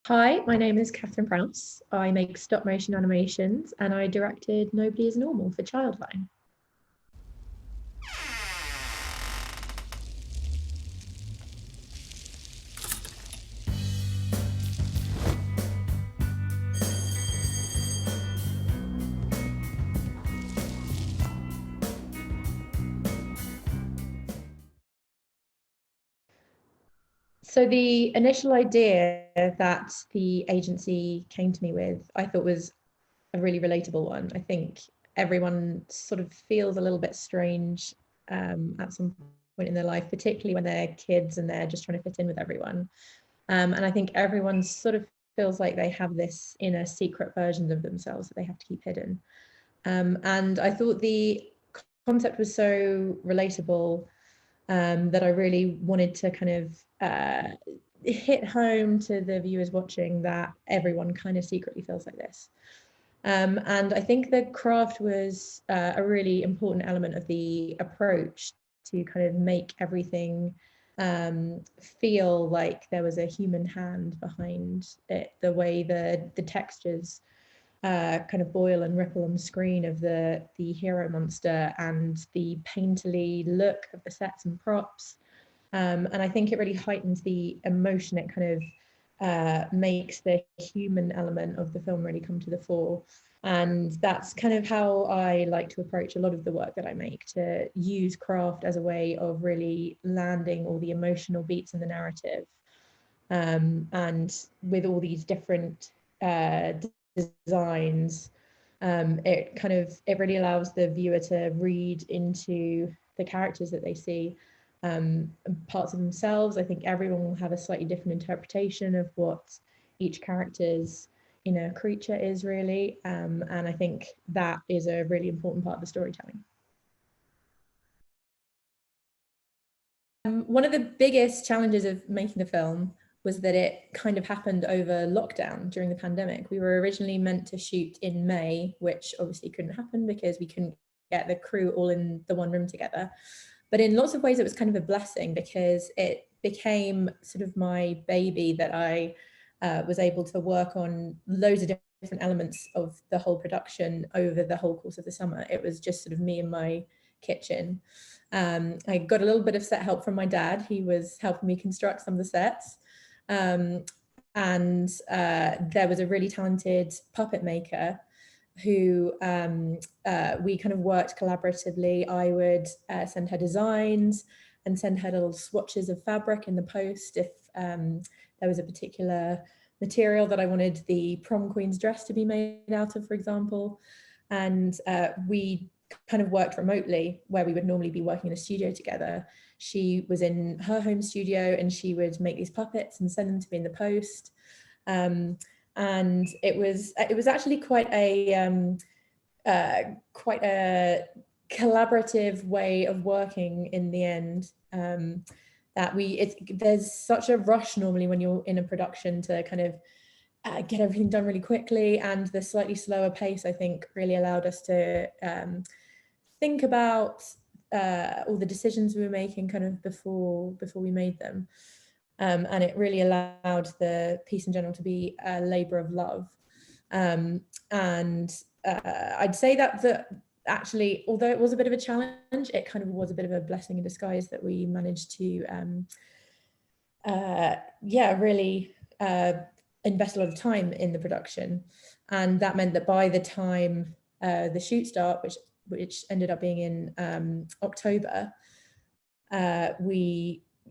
Hi, my name is Catherine Prowse. I make stop motion animations and I directed Nobody is Normal for Childline. So the initial idea that the agency came to me with, I thought was a really relatable one. I think everyone sort of feels a little bit strange at some point in their life, particularly when they're kids and they're just trying to fit in with everyone. And I think everyone sort of feels like they have this inner secret versions of themselves that they have to keep hidden. And I thought the concept was so relatable that I really wanted to kind of hit home to the viewers watching that everyone kind of secretly feels like this. And I think the craft was a really important element of the approach to kind of make everything feel like there was a human hand behind it, the way the textures kind of boil and ripple on the screen of the hero monster and the painterly look of the sets and props. And I think it really heightens the emotion. It kind of makes the human element of the film really come to the fore. And that's kind of how I like to approach a lot of the work that I make, to use craft as a way of really landing all the emotional beats in the narrative. And with all these different designs, it really allows the viewer to read into the characters that they see, parts of themselves. I think everyone will have a slightly different interpretation of what each character's inner creature is really, and I think that is a really important part of the storytelling. One of the biggest challenges of making the film was that it kind of happened over lockdown during the pandemic. We were originally meant to shoot in May, which obviously couldn't happen because we couldn't get the crew all in the one room together. But in lots of ways, it was kind of a blessing because it became sort of my baby, that I was able to work on loads of different elements of the whole production over the whole course of the summer. It was just sort of me in my kitchen. I got a little bit of set help from my dad. He was helping me construct some of the sets. And there was a really talented puppet maker who we kind of worked collaboratively. I would send her designs and send her little swatches of fabric in the post if there was a particular material that I wanted the prom queen's dress to be made out of, for example. And we kind of worked remotely, where we would normally be working in a studio together. She was in her home studio and she would make these puppets and send them to me in the post. And it was actually quite a collaborative way of working in the end. There's such a rush normally when you're in a production to kind of get everything done really quickly, and the slightly slower pace, I think, really allowed us to think about all the decisions we were making kind of before we made them. And it really allowed the piece in general to be a labor of love. And I'd say that actually, although it was a bit of a challenge, it kind of was a bit of a blessing in disguise that we managed to really invest a lot of time in the production. And that meant that by the time the shoot start, which ended up being in October,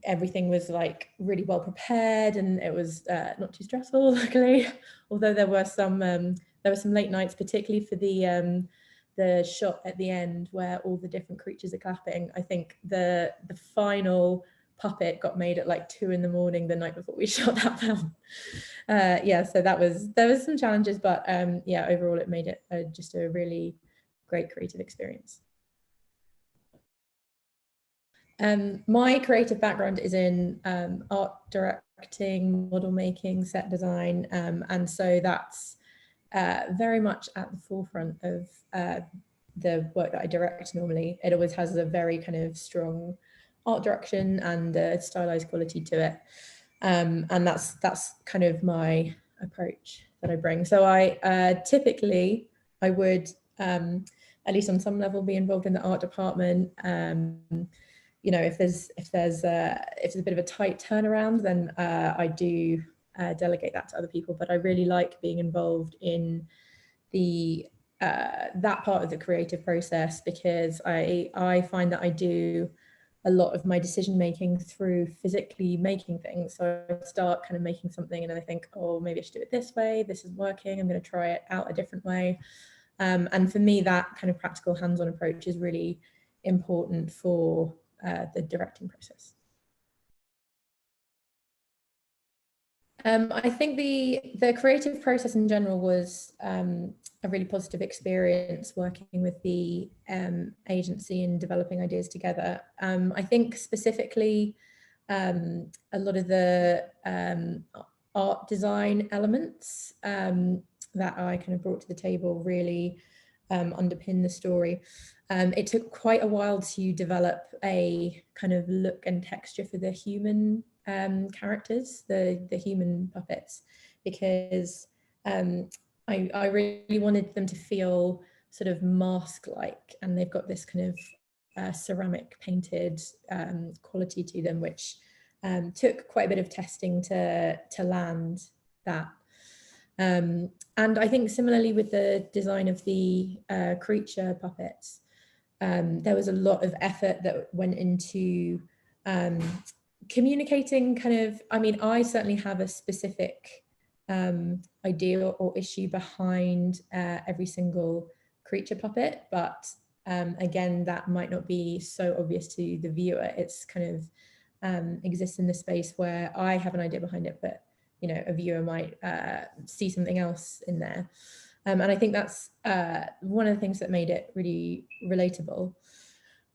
everything was like really well prepared, and it was not too stressful, luckily. Although there were some late nights, particularly for the shot at the end where all the different creatures are clapping. I think the final puppet got made at like 2 a.m. the night before we shot that film. So there was some challenges, but overall it made it just a really great creative experience. My creative background is in art directing, model making, set design, and so that's very much at the forefront of the work that I direct normally. It always has a very kind of strong art direction and a stylized quality to it, and that's kind of my approach that I bring. So I typically I would at least on some level be involved in the art department. You know, if there's a bit of a tight turnaround, then I do delegate that to other people. But I really like being involved in the that part of the creative process, because I find that I do a lot of my decision making through physically making things. So I start kind of making something and then I think, oh, maybe I should do it this way. This is working. I'm going to try it out a different way. And for me, that kind of practical hands-on approach is really important for the directing process. I think the creative process in general was a really positive experience working with the agency and developing ideas together. I think specifically a lot of the art design elements that I kind of brought to the table really underpin the story. It took quite a while to develop a kind of look and texture for the human characters, the human puppets, because I really wanted them to feel sort of mask-like, and they've got this kind of ceramic painted quality to them, which took quite a bit of testing to land that. And I think similarly with the design of the creature puppets, there was a lot of effort that went into communicating kind of, I mean, I certainly have a specific idea or issue behind every single creature puppet, but again, that might not be so obvious to the viewer. It's kind of exists in the space where I have an idea behind it, but you know, a viewer might see something else in there. And I think that's one of the things that made it really relatable.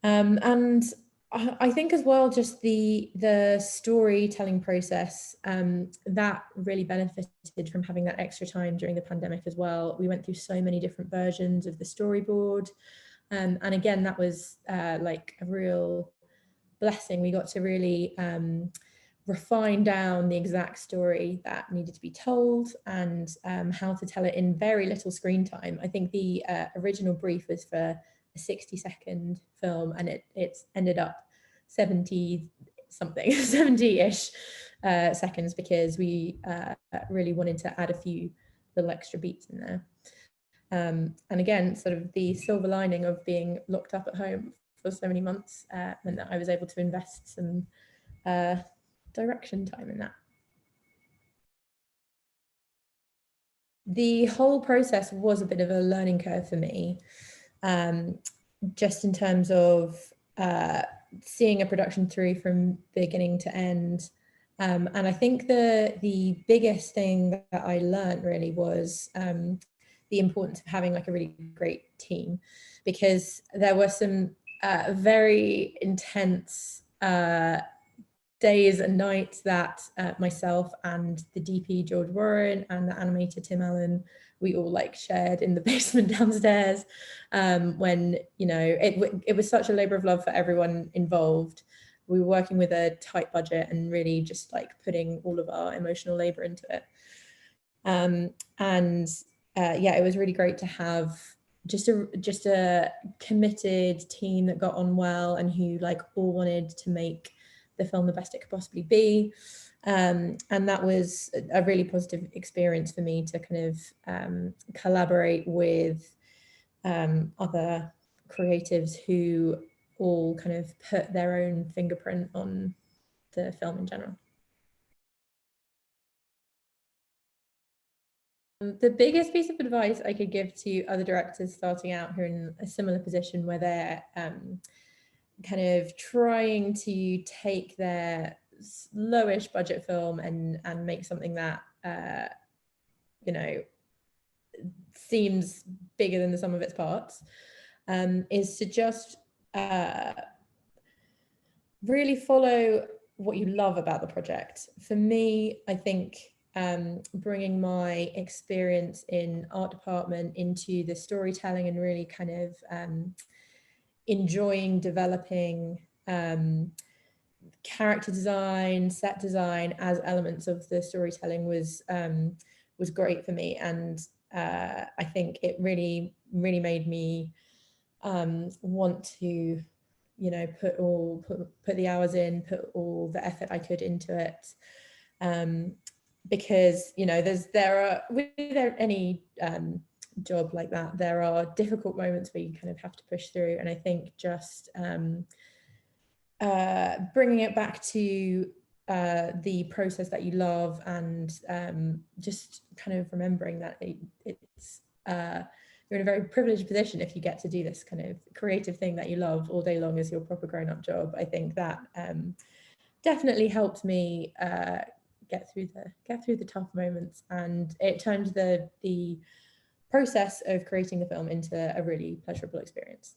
And I think as well, just the storytelling process, that really benefited from having that extra time during the pandemic as well. We went through so many different versions of the storyboard. And again, that was like a real blessing. We got to really refine down the exact story that needed to be told and how to tell it in very little screen time. I think the original brief was for a 60-second film, and it's ended up 70 something, 70-ish seconds, because we really wanted to add a few little extra beats in there. And again, sort of the silver lining of being locked up at home for so many months meant that I was able to invest some direction time in that. The whole process was a bit of a learning curve for me, just in terms of seeing a production through from beginning to end. And I think the biggest thing that I learned really was the importance of having like a really great team, because there were some very intense days and nights that myself and the DP George Warren and the animator Tim Allen, we all like shared in the basement downstairs, when, you know, it was such a labor of love for everyone involved. We were working with a tight budget and really just like putting all of our emotional labor into it. Yeah, it was really great to have just a committed team that got on well and who like all wanted to make the film the best it could possibly be. And that was a really positive experience for me to kind of collaborate with other creatives who all kind of put their own fingerprint on the film in general. The biggest piece of advice I could give to other directors starting out who are in a similar position where they're kind of trying to take their lowish budget film and make something that you know, seems bigger than the sum of its parts, is to just really follow what you love about the project. For me, I think bringing my experience in art department into the storytelling and really kind of enjoying developing character design, set design as elements of the storytelling was was great for me. And I think it really made me want to, you know, put the hours in, put all the effort I could into it. Because, you know, with any job like that, there are difficult moments where you kind of have to push through. And I think just bringing it back to the process that you love, and just kind of remembering that it's you're in a very privileged position if you get to do this kind of creative thing that you love all day long as your proper grown-up job. I think that definitely helped me get through the tough moments, and it turned the process of creating the film into a really pleasurable experience.